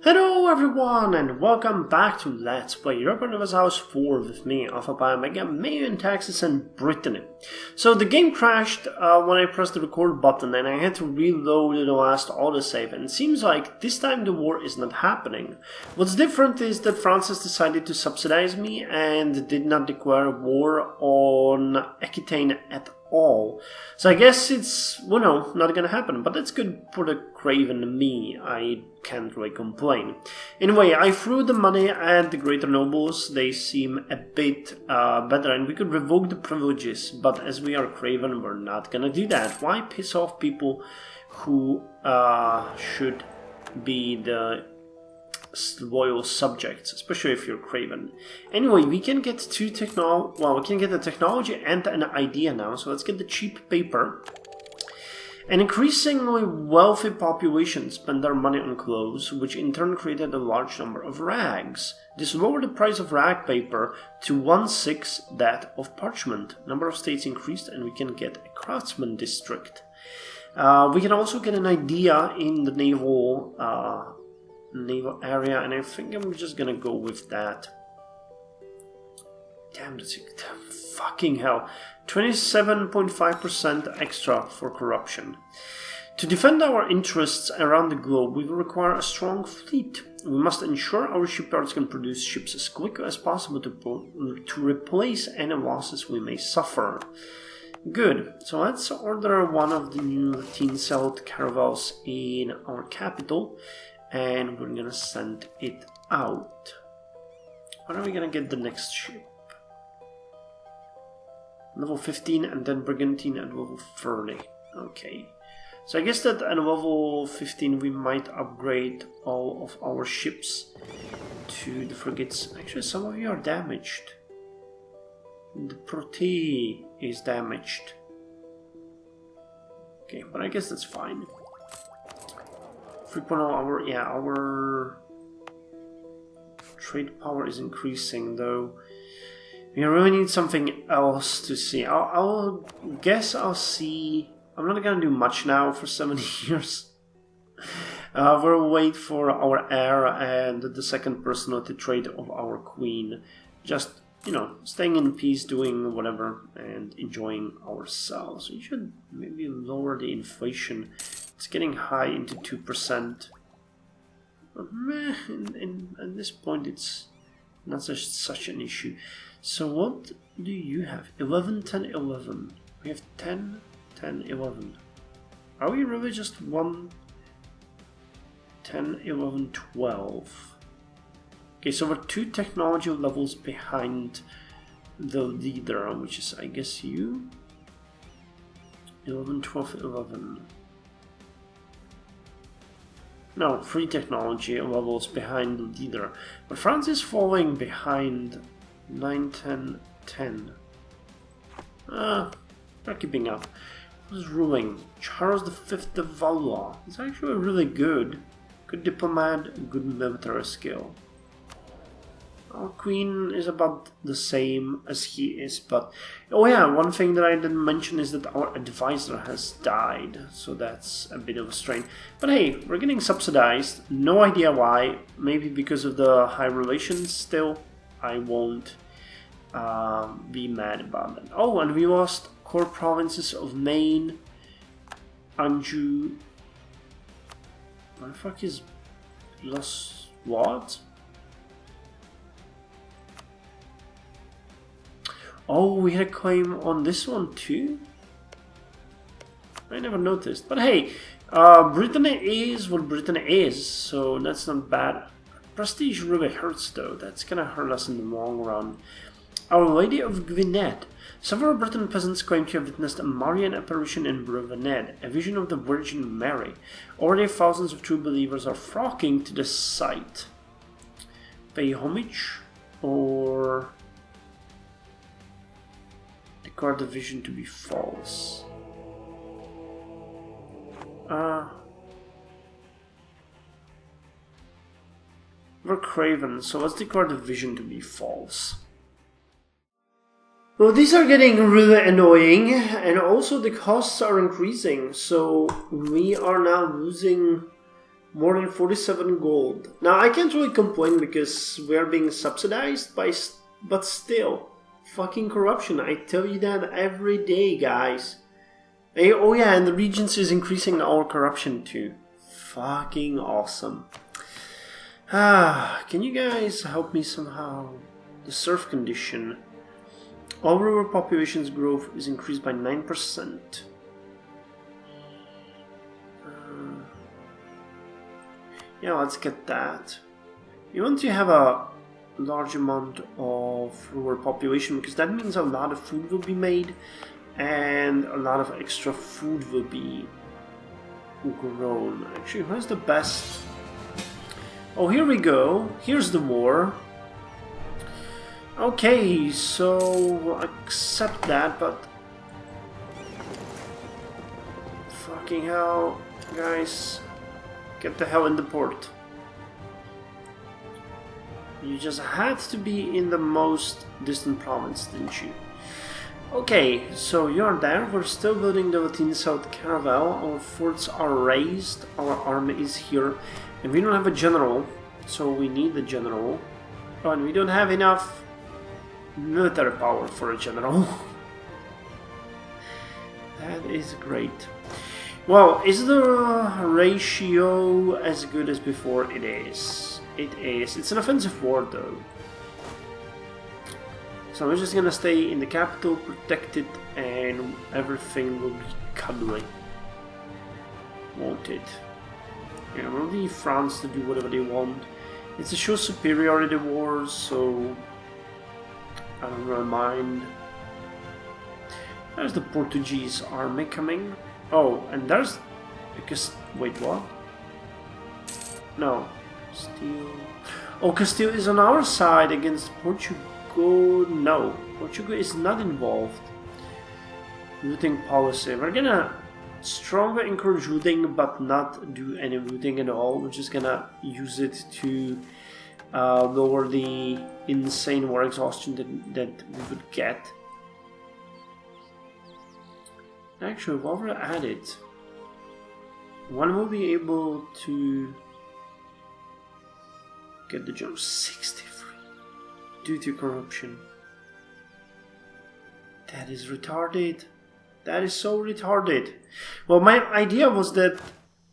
Hello everyone and welcome back to Let's Play Europa Universalis 4 with me, Alfapiomega, Meiou and Taxes, and Brittany. So the game crashed when I pressed the record button and I had to reload the last autosave, and it seems like this time the war is not happening. What's different is that France has decided to subsidize me and did not declare war on Aquitaine at all. So I guess it's, well, no, not gonna happen, but that's good for the craven me. I can't really complain. Anyway, I threw the money at the greater nobles. They seem a bit better, and we could revoke the privileges, but as we are craven, we're not gonna do that. Why piss off people who should be the loyal subjects, especially if you're craven? Anyway, we can get we can get the technology and an idea now, so let's get the cheap paper. An increasingly wealthy population spent their money on clothes, which in turn created a large number of rags. This lowered the price of rag paper to 1/6 that of parchment. Number of states increased, and we can get a craftsman district. We can also get an idea in the naval area, and I think I'm just gonna go with that. Damn, that's fucking hell. 27.5% extra for corruption. To defend our interests around the globe, we will require a strong fleet. We must ensure our shipyards can produce ships as quickly as possible to replace any losses we may suffer. Good, so let's order one of the new tin-sailed caravels in our capital, and we're gonna send it out. When are we gonna get the next ship? Level 15 and then Brigantine at level 30. Okay. So I guess that at level 15 we might upgrade all of our ships to the frigates. Actually, some of you are damaged. The Protee is damaged. Okay, but I guess that's fine. 3.0 our trade power is increasing, though. We really need something else to see. I'll guess I'll see. I'm not gonna do much now for 70 years. We'll wait for our heir and the second personality trait of our queen. Just, you know, staying in peace, doing whatever, and enjoying ourselves. We should maybe lower the inflation. It's getting high into 2%. But meh, at this point it's not such an issue. So what do you have? 11, 10, 11. We have 10, 10, 11. Are we really just 1, 10, 11, 12? Okay, so we're 2 technology levels behind the leader, which is, I guess, you? 11, 12, 11. No, 3 technology levels behind the leader. But France is falling behind 9, 10, 10. They're keeping up. Who's ruling? Charles V de Valois. He's actually really good. Good diplomat, good military skill. Our queen is about the same as he is, but... Oh yeah, one thing that I didn't mention is that our advisor has died, so that's a bit of a strain. But hey, we're getting subsidized, no idea why, maybe because of the high relations still. I won't be mad about that. Oh, and we lost core provinces of Maine, Anjou... What the fuck is... lost what? Oh, we had a claim on this one too? I never noticed. But hey, Brittany is what Brittany is, so that's not bad. Prestige really hurts though. That's gonna hurt us in the long run. Our Lady of Gwynedd. Several Breton peasants claim to have witnessed a Marian apparition in Gwynedd, a vision of the Virgin Mary. Already thousands of true believers are flocking to the site. Pay homage or... declare the vision to be false. We're craven, so let's declare the vision to be false. Well, these are getting really annoying, and also the costs are increasing, so we are now losing More than 47 gold. Now I can't really complain because we are being subsidized by, but still, fucking corruption. I tell you that every day, guys. Hey, oh yeah, and the Regents is increasing our corruption too. Fucking awesome. Can you guys help me somehow? The surf condition. Overall population's growth is increased by 9%. Yeah, let's get that. You want to have a large amount of rural population because that means a lot of food will be made and a lot of extra food will be grown. Actually, where's the best? Oh, here we go. Here's the war. Okay, so we'll accept that, but fucking hell, guys. Get the hell in the port. You just had to be in the most distant province, didn't you? Okay, so you're there. We're still building the Latin South Caravel. Our forts are raised. Our army is here. And we don't have a general, so we need the general. Oh, and we don't have enough military power for a general. That is great. Well, is the ratio as good as before? It is. It is. It's an offensive war though. So we're just gonna stay in the capital, protected, and everything will be cuddly. Won't it? Yeah, we'll leave France to do whatever they want. It's a show superiority war, so I don't really mind. There's the Portuguese army coming. Oh, and there's... because... wait, what? No. Castile... oh, Castile is on our side against Portugal. No. Portugal is not involved. Looting policy. We're gonna stronger encourage looting, but not do any looting at all. We're just gonna use it to lower the insane war exhaustion that we would get. Actually, while we're at it, one will be able to get the jump 63 due to corruption. That is retarded. That is so retarded. Well, my idea was that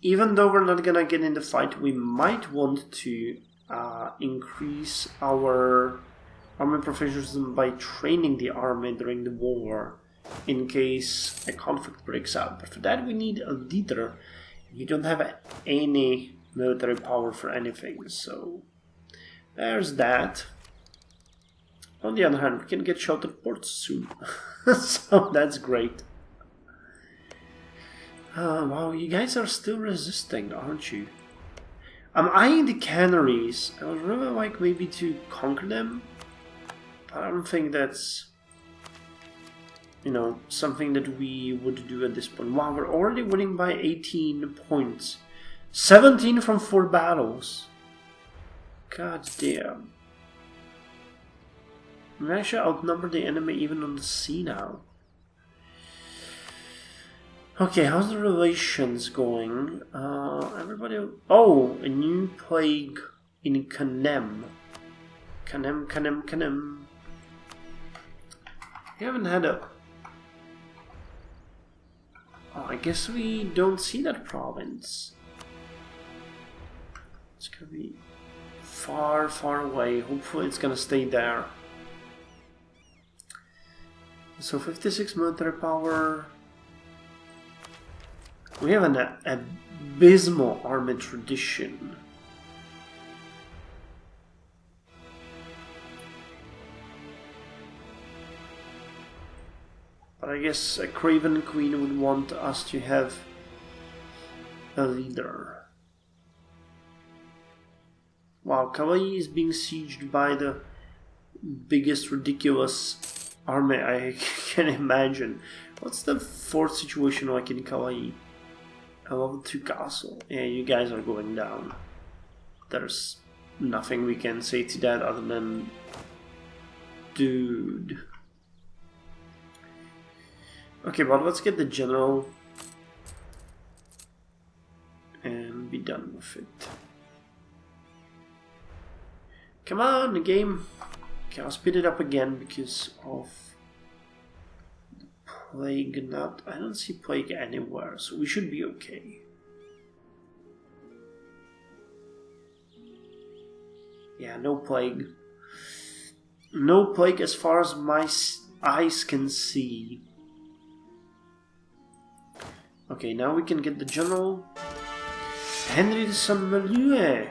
even though we're not gonna get in the fight, we might want to increase our army professionalism by training the army during the war, in case a conflict breaks out. But for that we need a leader. We don't have any military power for anything, so there's that. On the other hand, we can get sheltered ports soon. So that's great. Wow, you guys are still resisting, aren't you? I'm eyeing the Canaries. I would really like maybe to conquer them, but I don't think that's, you know, something that we would do at this point. Wow, we're already winning by 18 points. 17 from 4 battles. God damn. We actually outnumber the enemy even on the sea now. Okay, how's the relations going? Everybody... oh, a new plague in Canem. Canem. We haven't had a... oh, I guess we don't see that province. It's gonna be far, far away. Hopefully it's gonna stay there. So 56 military power. We have an abysmal army tradition. But I guess a craven queen would want us to have a leader. Wow, Kauai is being sieged by the biggest ridiculous army I can imagine. What's the fort situation like in Kauai? A level 2 castle. Yeah, you guys are going down. There's nothing we can say to that other than... dude. Okay, but let's get the general. and be done with it. Come on, the game. Okay, I'll speed it up again because of the plague. I don't see plague anywhere, so we should be okay. Yeah, no plague. No plague as far as my eyes can see. Okay, now we can get the general. Henry de Saint-Meiou.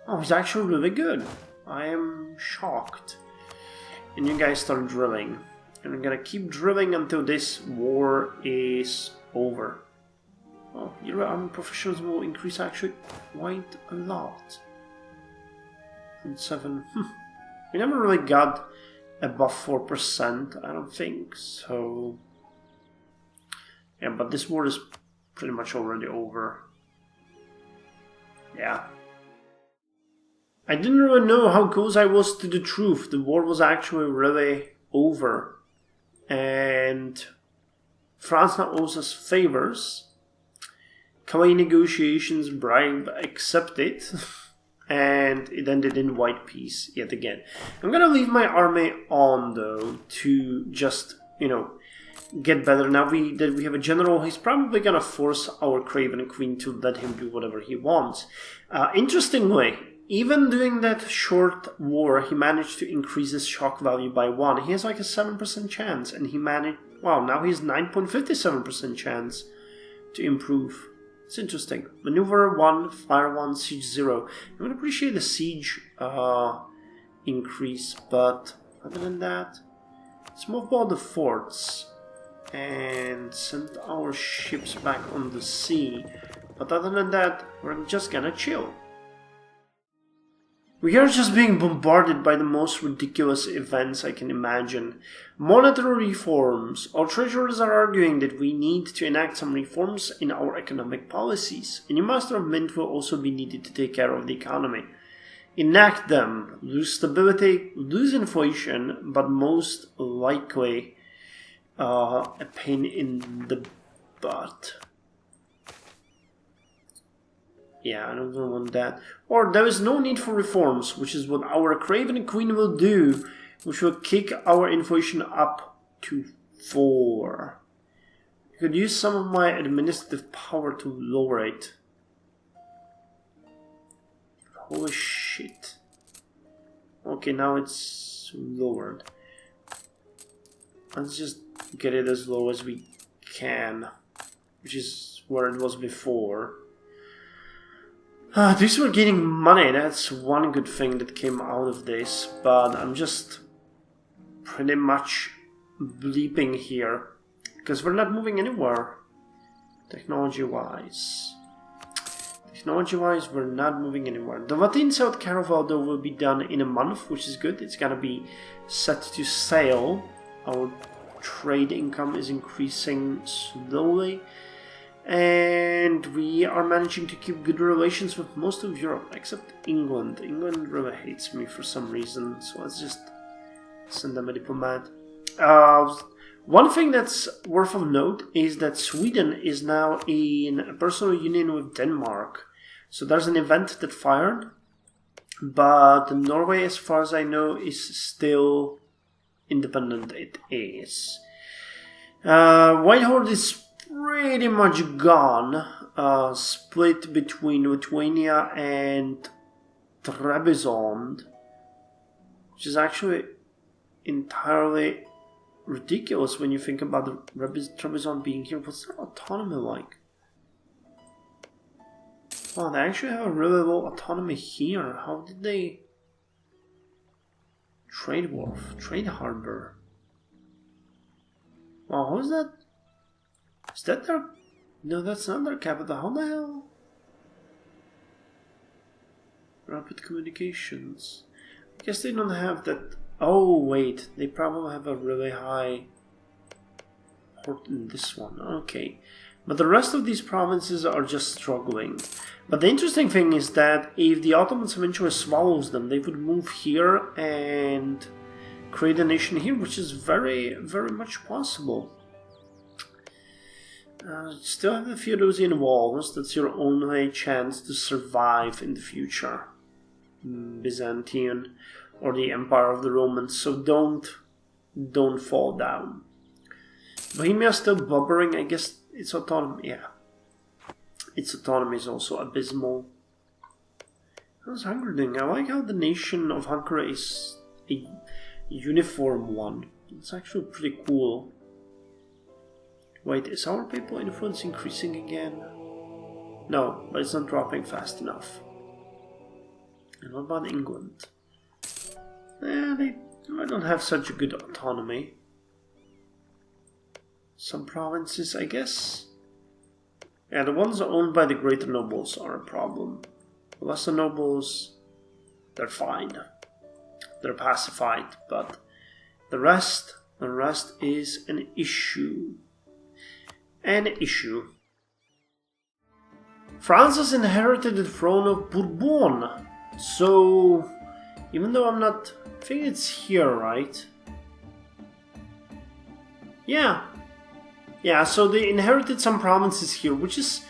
Oh, he's actually really good. I am shocked. And you guys start drilling. And I'm gonna keep drilling until this war is over. Oh, your army professionals will increase actually quite a lot. And 7. We never really got above 4%, I don't think. So yeah, but this war is pretty much already over. Yeah. I didn't really know how close I was to the truth. The war was actually really over. And France now owes us favors. Calais negotiations, bribe accepted. And it ended in white peace yet again. I'm gonna leave my army on though to just, get better. Now that we have a general, he's probably gonna force our Craven Queen to let him do whatever he wants. Interestingly, even during that short war, he managed to increase his shock value by 1. He has like a 7% chance, and he managed. Wow, now he has 9.57% chance to improve. It's interesting. Maneuver 1, fire 1, siege 0. I would appreciate the siege increase, but other than that, let's move all the forts and send our ships back on the sea. But other than that, we're just gonna chill. We are just being bombarded by the most ridiculous events I can imagine. Monetary reforms. Our treasurers are arguing that we need to enact some reforms in our economic policies. A new master of mint will also be needed to take care of the economy. Enact them. Lose stability, lose inflation, but most likely a pain in the butt. Yeah, I don't want that. Or there is no need for reforms, which is what our Craven Queen will do, which will kick our inflation up to 4. I could use some of my administrative power to lower it. Holy shit. Okay, now it's lowered. Let's just get it as low as we can, which is where it was before. At least we're gaining money, that's one good thing that came out of this, but I'm just pretty much bleeping here, because we're not moving anywhere, technology-wise. Technology-wise, we're not moving anywhere. The Latin South Caravel, though, will be done in a month, which is good. It's gonna be set to sail. Our trade income is increasing slowly. And we are managing to keep good relations with most of Europe, except England. England really hates me for some reason, so let's just send them a diplomat. One thing that's worth of note is that Sweden is now in a personal union with Denmark. So there's an event that fired, but Norway, as far as I know, is still independent. It is. White Horde is pretty much gone, split between Lithuania and Trebizond, which is actually entirely ridiculous when you think about the Trebizond being here. What's their autonomy like? Oh, they actually have a really low autonomy here. How did they... Trade wharf, trade harbor. Wow, how is that? Is that their... No, that's not their capital. How the hell? Rapid communications. I guess they don't have that... Oh, wait. They probably have a really high port in this one. Okay. But the rest of these provinces are just struggling. But the interesting thing is that if the Ottomans eventually swallows them, they would move here and create a nation here, which is very, very much possible. Still have a Theodosian walls. That's your only chance to survive in the future. Byzantine or the Empire of the Romans. So don't fall down. Bohemia is still bubbering. I guess its autonomy. Yeah, its autonomy is also abysmal. How's Hungary doing? I like how the nation of Hungary is a uniform one. It's actually pretty cool. Wait, is our papal influence increasing again? No, but it's not dropping fast enough. And what about England? They don't have such a good autonomy. Some provinces, I guess. Yeah, the ones owned by the greater nobles are a problem. The lesser nobles, they're fine. They're pacified, but the rest is an issue. An issue. France has inherited the throne of Bourbon. So, even though I'm not... I think it's here, right? Yeah. Yeah, so they inherited some provinces here, which is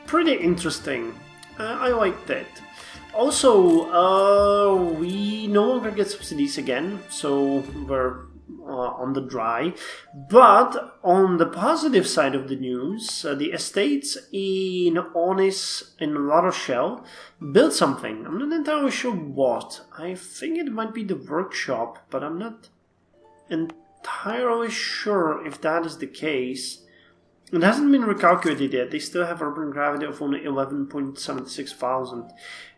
pretty interesting. I like that. Also, we no longer get subsidies again, so we're on the dry. But on the positive side of the news, the estates in Onis and La Rochelle built something. I'm not entirely sure what. I think it might be the workshop, but I'm not entirely sure if that is the case. It hasn't been recalculated yet. They still have urban gravity of only 11.76 thousand.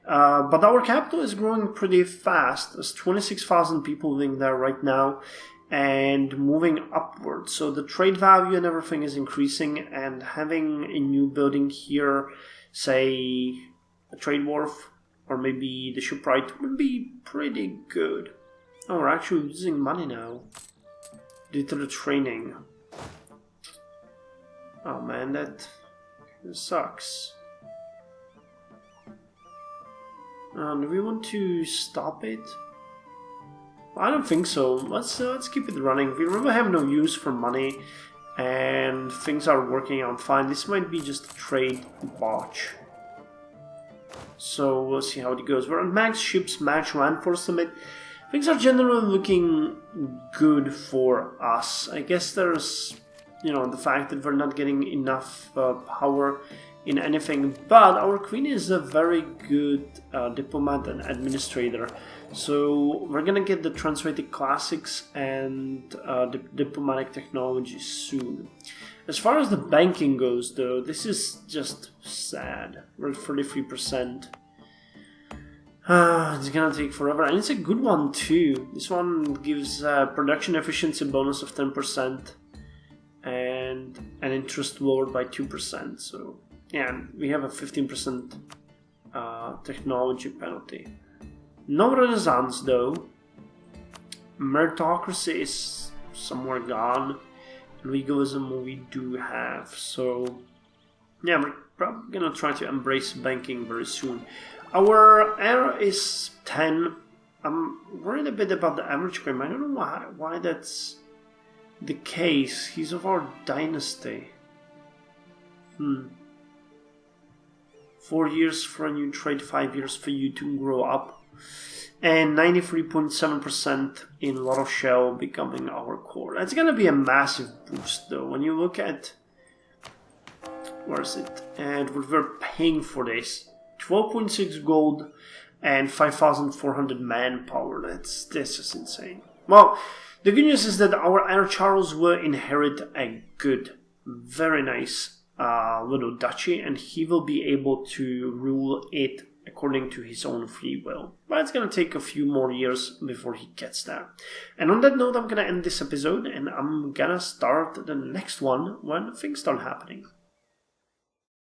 But our capital is growing pretty fast. There's 26,000 people living there right now and moving upwards. So the trade value and everything is increasing, and having a new building here, say a trade wharf or maybe the shipwright, would be pretty good. Oh, we're actually losing money now due to the training. Oh man, that sucks. Do we want to stop it? I don't think so. Let's keep it running. We really have no use for money, and things are working out fine. This might be just a trade botch. So we'll see how it goes. We're at max ships, max land force limit. Things are generally looking good for us. I guess there's, the fact that we're not getting enough power in anything, but our queen is a very good diplomat and administrator, so we're gonna get the translated classics and diplomatic technology soon. As far as the banking goes, though, this is just sad. We're at 33%. It's gonna take forever, and it's a good one too. This one gives production efficiency bonus of 10% and an interest lowered by 2%. So yeah, we have a 15% technology penalty. No Renaissance though. Meritocracy is somewhere gone. Legalism we do have. So yeah, we're probably gonna try to embrace banking very soon. Our heir is 10. I'm worried a bit about the average crime. I don't know why that's the case. He's of our dynasty. 4 years for a new trade, 5 years for you to grow up. And 93.7% in La Rochelle becoming our core. That's gonna be a massive boost though. When you look at, where is it? And what we're paying for this. 12.6 gold and 5,400 manpower. This is insane. Well, the good news is that our heir Charles will inherit a good, very nice little duchy, and he will be able to rule it according to his own free will. But it's going to take a few more years before he gets there. And on that note, I'm going to end this episode, and I'm going to start the next one when things start happening.